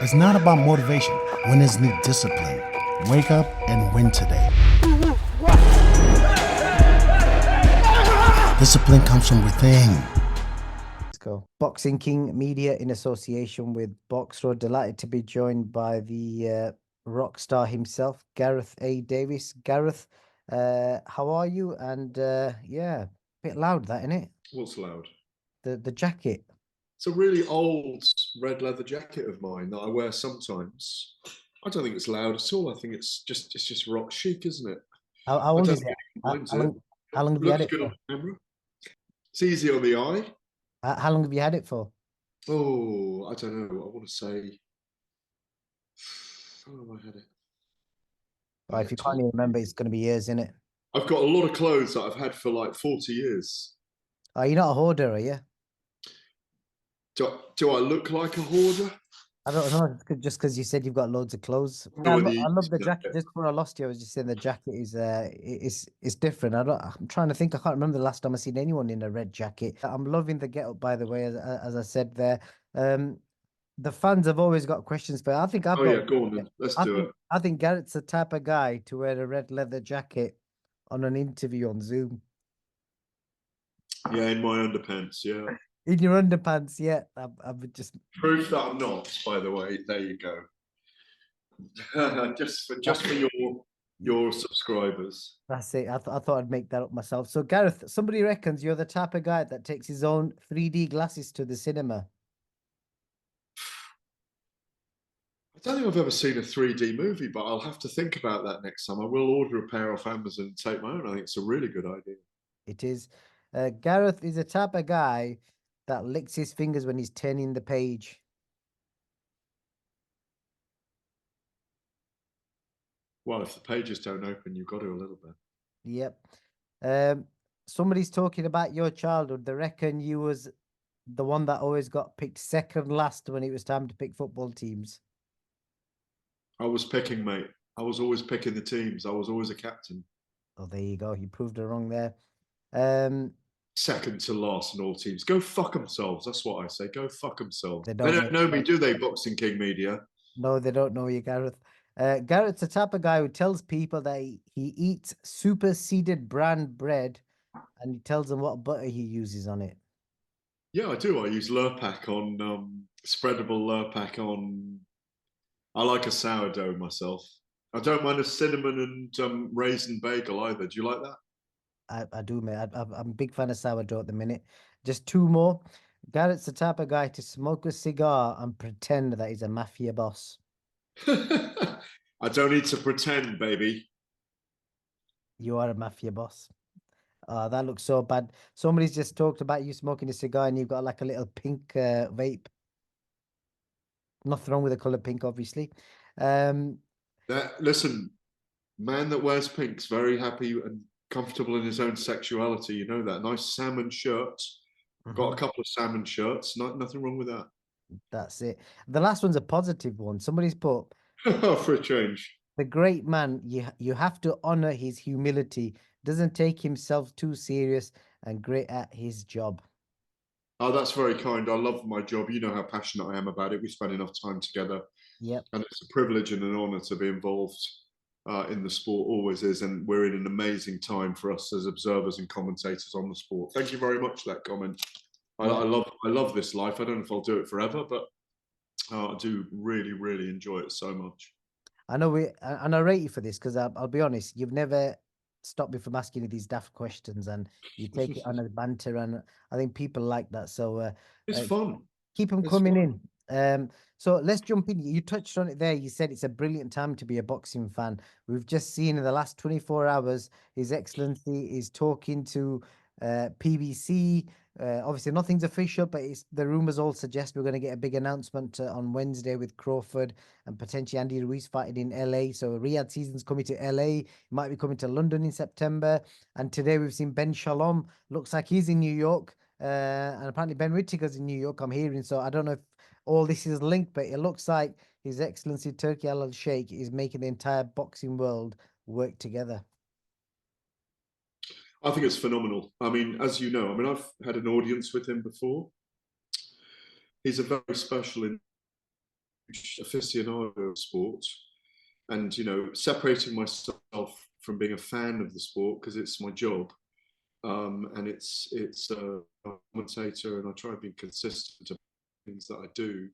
It's not about motivation. Winners need discipline. Wake up and win today. Discipline comes from within. Let's go. Boxing King Media in association with BOXRAW. Delighted to be joined by the rock star himself, Gareth A. Davies. Gareth, how are you? And yeah, a bit loud that, isn't it? What's loud? The jacket. It's a really old red leather jacket of mine that I wear sometimes. I don't think it's loud at all. I think it's just rock chic, isn't it? How old is it? How long have you had Looks it good for? on camera. It's easy on the eye. How long have you had it for? Oh, I don't know. I want to say. How long have I had it? Well, if you can't even remember, it's going to be years, isn't it? I've got a lot of clothes that I've had for like 40 years. Oh, you're not a hoarder, are you? Do I look like a hoarder? I don't know. Just because you said you've got loads of clothes. No, I love the jacket. Just before I lost you, I was just saying the jacket is it's different. I'm trying to think. I can't remember the last time I seen anyone in a red jacket. I'm loving the get up, by the way, as I said there. The fans have always got questions, but I think I've Oh got. yeah, go on then. Let's do it. I think Garrett's the type of guy to wear a red leather jacket on an interview on Zoom. Yeah, in my underpants. Yeah. In your underpants, yeah. I'm just Proof that I'm not, by the way. There you go. just for your subscribers. That's it. I thought I'd make that up myself. So Gareth, somebody reckons you're the type of guy that takes his own 3D glasses to the cinema. I don't think I've ever seen a 3D movie, but I'll have to think about that next time. I will order a pair off Amazon and take my own. I think it's a really good idea. It is. Gareth is the type of guy that licks his fingers when he's turning the page. Well, if the pages don't open, you've got to a little bit. Yep. Somebody's talking about your childhood. They reckon you was the one that always got picked second last when it was time to pick football teams. I was picking, mate. I was always picking the teams. I was always a captain. Oh, there you go. You proved it wrong there. Second to last in all teams. Go fuck themselves. That's what I say. Go fuck themselves. They They don't don't know me, do they, Boxing King Media? No, they don't know you, Gareth. Gareth's the type of guy who tells people that he eats superseded brand bread and he tells them what butter he uses on it. Yeah, I do. I use Lurpak on spreadable Lurpak on. I like a sourdough myself. I don't mind a cinnamon and raisin bagel either. Do you like that? I do, mate. I'm a big fan of sourdough at the minute. Just two more. Garrett's the type of guy to smoke a cigar and pretend that he's a mafia boss. I don't need to pretend, baby. You are a mafia boss. That looks so bad. Somebody's just talked about you smoking a cigar and you've got like a little pink vape. Nothing wrong with the color pink, obviously. Listen, man that wears pink's very happy and comfortable in his own sexuality. You know that. Nice salmon shirt. Got a couple of salmon shirts. Nothing wrong with that. That's it. The last one's a positive one. Somebody's put for a change. The great man, you have to honor his humility. Doesn't take himself too serious and great at his job. Oh, that's very kind. I love my job. You know how passionate I am about it. We spend enough time together. Yep. And it's a privilege and an honor to be involved in the sport, always is. And we're in an amazing time for us as observers and commentators on the sport. Thank you very much for that comment. I love this life. I don't know if I'll do it forever, but I do really, really enjoy it so much. I know and I rate you for this because I'll be honest, you've never stopped me from asking you these daft questions and you take it on as banter, and I think people like that. So it's fun. Keep them coming in. So let's jump in. You touched on it there. You said it's a brilliant time to be a boxing fan. We've just seen in the last 24 hours, His Excellency is talking to PBC. Obviously, nothing's official, but the rumors all suggest we're going to get a big announcement on Wednesday with Crawford and potentially Andy Ruiz fighting in LA. So Riyadh season's coming to LA. It might be coming to London in September. And today we've seen Ben Shalom. Looks like he's in New York. And apparently Ben Whittaker's in New York, I'm hearing. So I don't know if all this is linked, but it looks like His Excellency Turki Al Sheikh is making the entire boxing world work together. I think it's phenomenal. I mean, as you know, I've had an audience with him before. He's a very special aficionado of sport, and separating myself from being a fan of the sport because it's my job, and it's a commentator, and I try to be consistent about things that I do.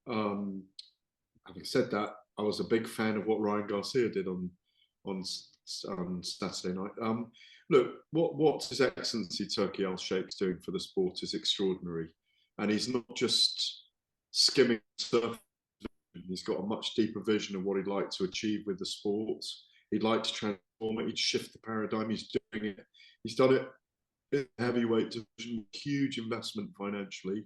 Having said that, I was a big fan of what Ryan Garcia did on Saturday night. Look, what His Excellency Turki Al-Sheikh's doing for the sport is extraordinary, and he's not just skimming the surface. He's got a much deeper vision of what he'd like to achieve with the sport. He'd like to transform it. He'd shift the paradigm. He's doing it. He's done it in the heavyweight division, huge investment financially,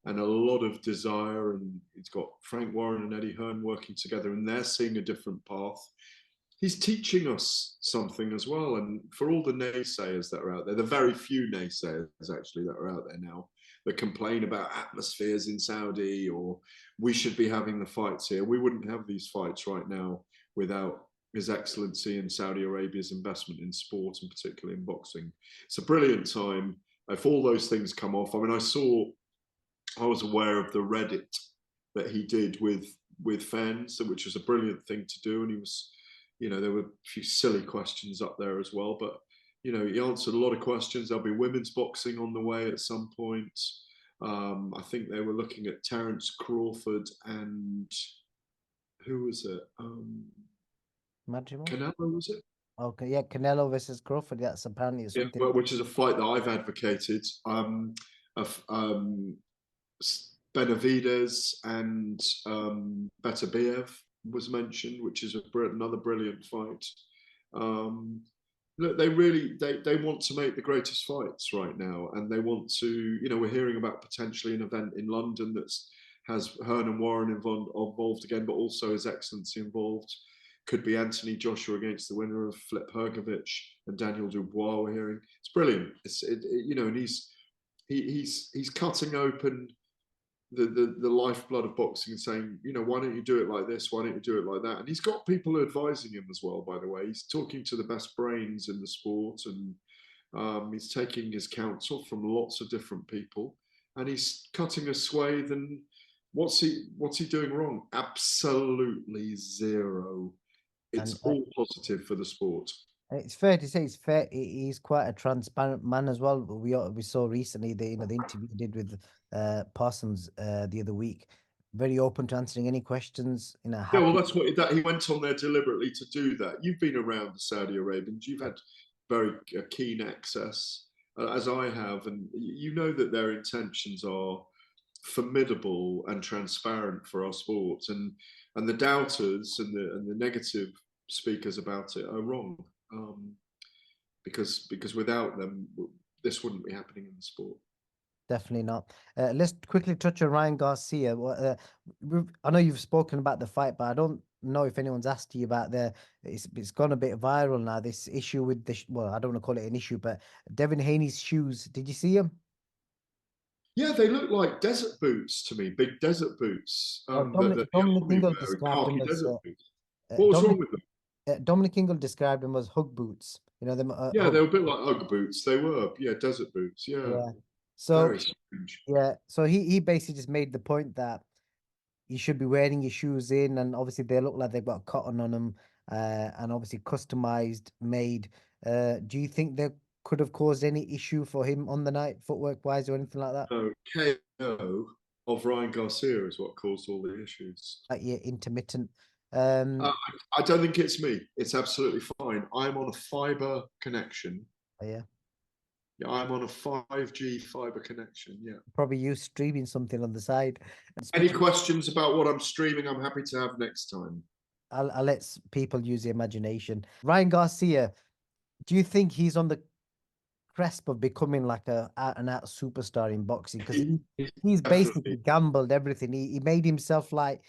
and a lot of desire. And he's got Frank Warren and Eddie Hearn working together, and they're seeing a different path. He's teaching us something as well. And for all the naysayers that are out there, the very few naysayers actually that are out there now that complain about atmospheres in Saudi, or we should be having the fights here. We wouldn't have these fights right now without His Excellency and Saudi Arabia's investment in sport, and particularly in boxing. It's a brilliant time. If all those things come off, I mean, I was aware of the Reddit that he did with fans, which was a brilliant thing to do. And he was, there were a few silly questions up there as well, but he answered a lot of questions. There'll be women's boxing on the way at some point. I think they were looking at Terence Crawford and who was it? Canelo, was it? Okay, yeah, Canelo versus Crawford. That's apparently something. Which is a fight that I've advocated. Benavidez and Beterbiev was mentioned, which is another brilliant fight. Look, they want to make the greatest fights right now, and they want to. We're hearing about potentially an event in London that has Hearn and Warren involved again, but also His Excellency involved. Could be Anthony Joshua against the winner of Flip Hergovich and Daniel Dubois. We're hearing it's brilliant. And he's cutting open the lifeblood of boxing and saying, why don't you do it like this? Why don't you do it like that? And he's got people advising him as well, by the way. He's talking to the best brains in the sport, and he's taking his counsel from lots of different people, and he's cutting a swathe. And what's he doing wrong? Absolutely zero. It's all positive for the sport. It's fair to say he's quite a transparent man as well. We saw recently the interview he did with Parsons the other week. Very open to answering any questions. Yeah, well, that's what he went on there deliberately to do that. You've been around the Saudi Arabians. You've had very keen access, as I have, and you know that their intentions are formidable and transparent for our sports, and the doubters and the negative speakers about it are wrong, because without them, this wouldn't be happening in the sport. Definitely not. Let's quickly touch on Ryan Garcia. I know you've spoken about the fight, but I don't know if anyone's asked you about it's gone a bit viral now, this issue with I don't want to call it an issue, but Devin Haney's shoes. Did you see them? Yeah, they look like desert boots to me, big desert boots. Dominic Ingle described them as what was wrong with them? Dominic Ingle described them as hug boots. Them. Yeah, they were a bit like Ugg boots. They were, desert boots. Yeah. So very strange. Yeah, so he basically just made the point that you should be wearing your shoes in, and obviously they look like they've got cotton on them, and obviously customized, made. Do you think they could have caused any issue for him on the night, footwork wise, or anything like that? No, KO of Ryan Garcia is what caused all the issues. Yeah, intermittent. I don't think it's me. It's absolutely fine. I'm on a fiber connection. Oh, yeah. Yeah, I'm on a 5G fiber connection. Yeah. Probably you streaming something on the side. Any questions about what I'm streaming? I'm happy to have next time. I'll let people use the imagination. Ryan Garcia, do you think he's on the cusp of becoming like an out superstar in boxing? Because he's basically gambled everything. He made himself like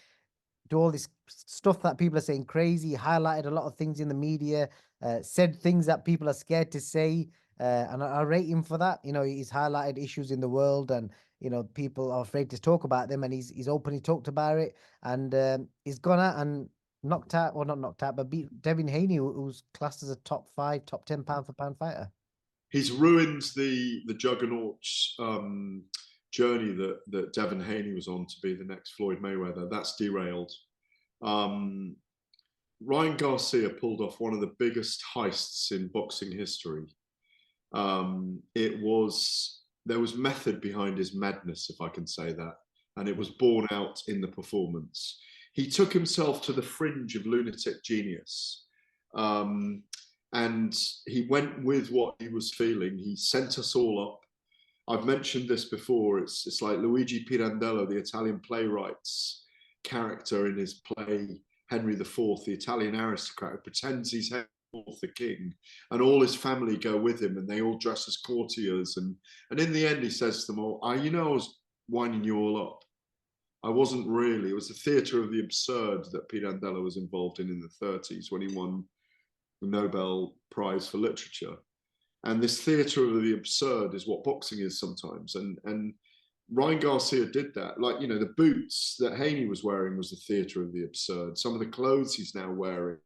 do all this stuff that people are saying crazy. He highlighted a lot of things in the media, said things that people are scared to say. And I rate him for that. He's highlighted issues in the world, and people are afraid to talk about them, and he's openly talked about it, and he's gone out and knocked out, well, not knocked out, but beat Devin Haney, who's classed as a top 5, top 10 pound for pound fighter. He's ruined the juggernaut's journey that Devin Haney was on to be the next Floyd Mayweather. That's derailed. Ryan Garcia pulled off one of the biggest heists in boxing history. There was method behind his madness, if I can say that, and it was borne out in the performance. He took himself to the fringe of lunatic genius, and he went with what he was feeling. He sent us all up. I've mentioned this before. It's like Luigi Pirandello, the Italian playwright's character in his play Henry IV, the Italian aristocrat who pretends he's Henry IV, the king, and all his family go with him, and they all dress as courtiers. And in the end, he says to them all, I was winding you all up. I wasn't really. It was the theatre of the absurd that Pirandello was involved in the 30s when he won the Nobel Prize for Literature. And this theatre of the absurd is what boxing is sometimes. And Ryan Garcia did that. Like, you know, the boots that Haney was wearing was the theatre of the absurd. Some of the clothes he's now wearing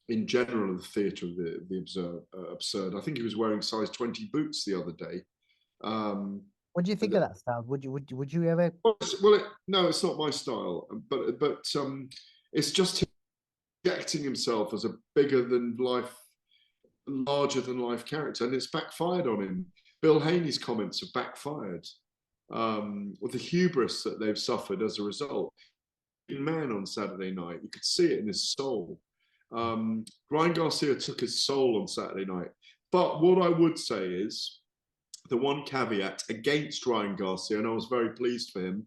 in general are the theatre of the absurd. I think he was wearing size 20 boots the other day. What do you think of that style? Would you ever? Well, no, it's not my style, but it's just projecting himself as a bigger than life, larger than life character, and it's backfired on him. Bill Haney's comments have backfired with the hubris that they've suffered as a result. Man on Saturday night, you could see it in his soul. Ryan Garcia took his soul on Saturday night. But what I would say is, the one caveat against Ryan Garcia, and I was very pleased for him,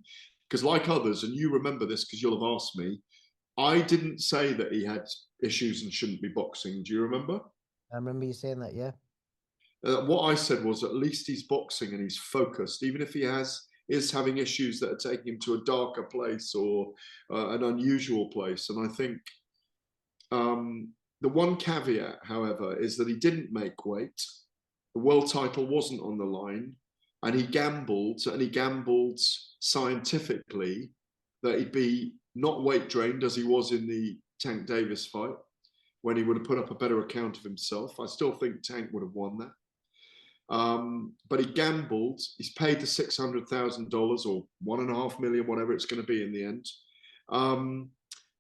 because like others, and you remember this because you'll have asked me, I didn't say that he had issues and shouldn't be boxing. Do you remember? I remember you saying that, yeah. What I said was at least he's boxing and he's focused, even if he is having issues that are taking him to a darker place or an unusual place. And I think the one caveat, however, is that he didn't make weight. The world title wasn't on the line, and he gambled scientifically that he'd be not weight drained as he was in the Tank Davies fight, when he would have put up a better account of himself. I still think Tank would have won that. But he gambled. He's paid the $600,000 or $1.5 million, whatever it's going to be in the end.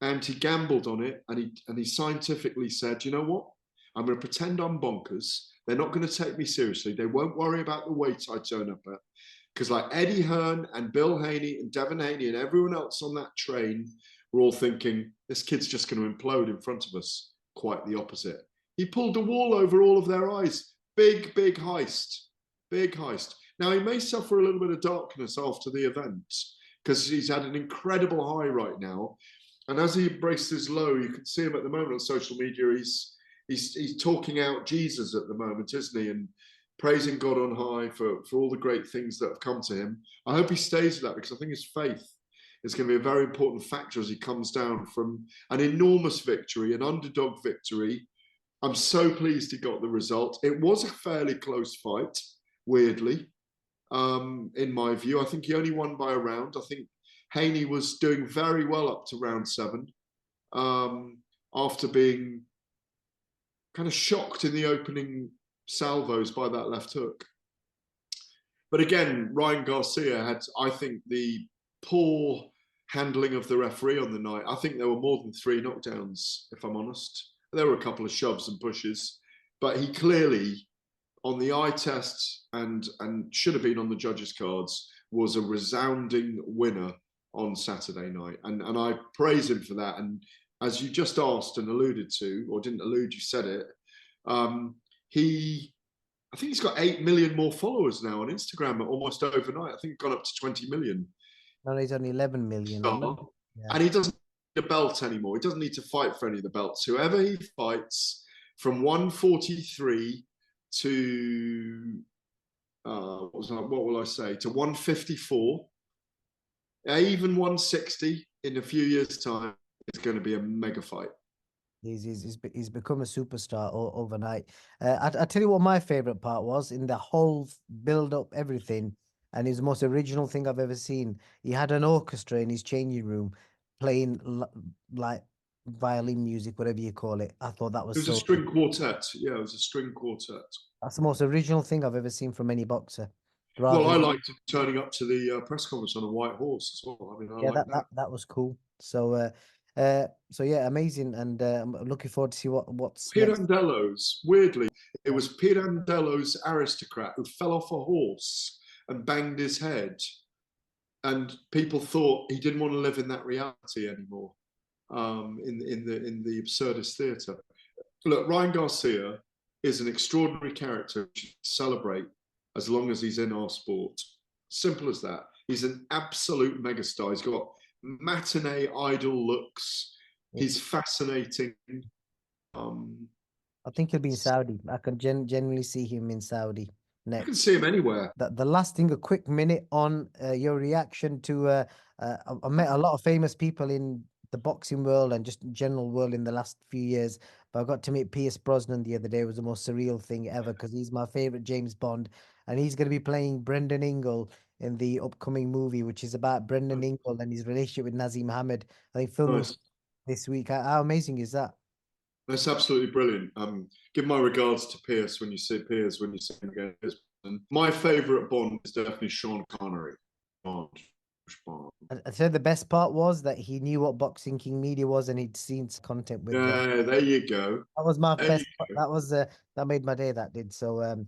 And he gambled on it, and he scientifically said, you know what? I'm going to pretend I'm bonkers. They're not going to take me seriously. They won't worry about the weight I turn up at. Because like Eddie Hearn and Bill Haney and Devin Haney and everyone else on that train were all thinking, this kid's just going to implode in front of us. Quite the opposite. He pulled the wool over all of their eyes. Big heist. Big heist. Now, he may suffer a little bit of darkness after the event because he's had an incredible high right now. And as he embraced his low, you can see him at the moment on social media. He's talking out Jesus at the moment, isn't he? And praising God on high for all the great things that have come to him. I hope he stays with that, because I think his faith is going to be a very important factor as he comes down from an enormous victory, an underdog victory. I'm so pleased he got the result. It was a fairly close fight, weirdly, in my view. I think he only won by a round. I think Haney was doing very well up to round 7, after being kind of shocked in the opening salvos by that left hook. But again, Ryan Garcia had, I think, the poor handling of the referee on the night. I think there were more than 3 knockdowns, if I'm honest. There were a couple of shoves and pushes, but he clearly, on the eye test and should have been on the judges' cards, was a resounding winner on Saturday night. And I praise him for that. And as you just asked and alluded to, or didn't allude, you said it, I think he's got 8 million more followers now on Instagram almost overnight. I think it's gone up to 20 million. No, he's only 11 million. Yeah. And he doesn't need a belt anymore. He doesn't need to fight for any of the belts. Whoever he fights from 143 to, what will I say, to 154, even 160 in a few years' time, is going to be a mega fight. He's become a superstar overnight. I tell you what my favorite part was in the whole build up, everything, and it's the most original thing I've ever seen. He had an orchestra in his changing room playing like violin music, whatever you call it. I thought that was a string quartet. Yeah, it was a string quartet. That's the most original thing I've ever seen from any boxer. Well, I liked him turning up to the press conference on a white horse as well. I mean, I Yeah, like that was cool. So yeah, amazing, and I'm looking forward to see what's next. Pirandello's, weirdly, it was Pirandello's Aristocrat who fell off a horse and banged his head, and people thought he didn't want to live in that reality anymore. In the absurdist theatre. Look, Ryan Garcia is an extraordinary character we should celebrate as long as he's in our sport. Simple as that. He's an absolute megastar. He's got matinee idol looks. He's fascinating. I think he'll be in Saudi. I can genuinely see him in Saudi next. You can see him anywhere. The last thing, a quick minute on your reaction to. I met a lot of famous people in the boxing world and just general world in the last few years, but I got to meet Pierce Brosnan the other day. It was the most surreal thing ever because he's my favorite James Bond, and he's going to be playing Brendan Ingle in the upcoming movie, which is about Brendan Ingle and his relationship with Nazim Mohammed. I think filming this week. How amazing is that? That's absolutely brilliant. Give my regards to Pierce when you see Pierce when you see him again. My favourite Bond is definitely Sean Connery. I said the best part was that he knew what Boxing King Media was and he'd seen content with there you go. That was my best. That was that made my day. That did. So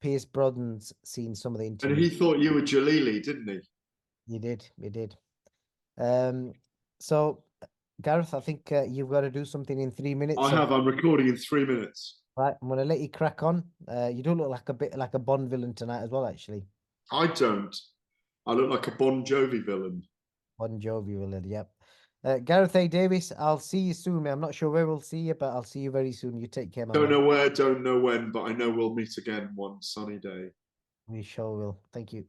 Pierce Brosnan's seen some of the interviews. And he thought you were Jalili, didn't he? You did. So Gareth, I think you've got to do something in 3 minutes. I'm recording in 3 minutes. Right, I'm gonna let you crack on. You do look like a bit like a Bond villain tonight as well, actually. I don't. I look like a Bon Jovi villain. Bon Jovi villain, yep. Gareth A. Davies, I'll see you soon, man. I'm not sure where we'll see you, but I'll see you very soon. You take care, man. Don't know where, don't know when, but I know we'll meet again one sunny day. We sure will. Thank you.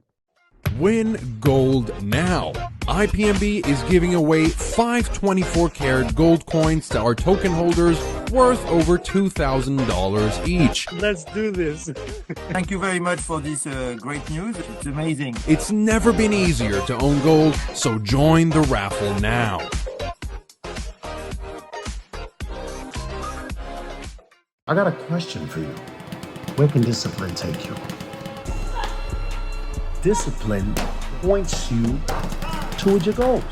Win gold now. IPMB is giving away 5 24-karat gold coins to our token holders worth over $2,000 each. Let's do this. Thank you very much for this great news. It's amazing. It's never been easier to own gold, so join the raffle now. I got a question for you. Where can discipline take you? Discipline points you toward your goals.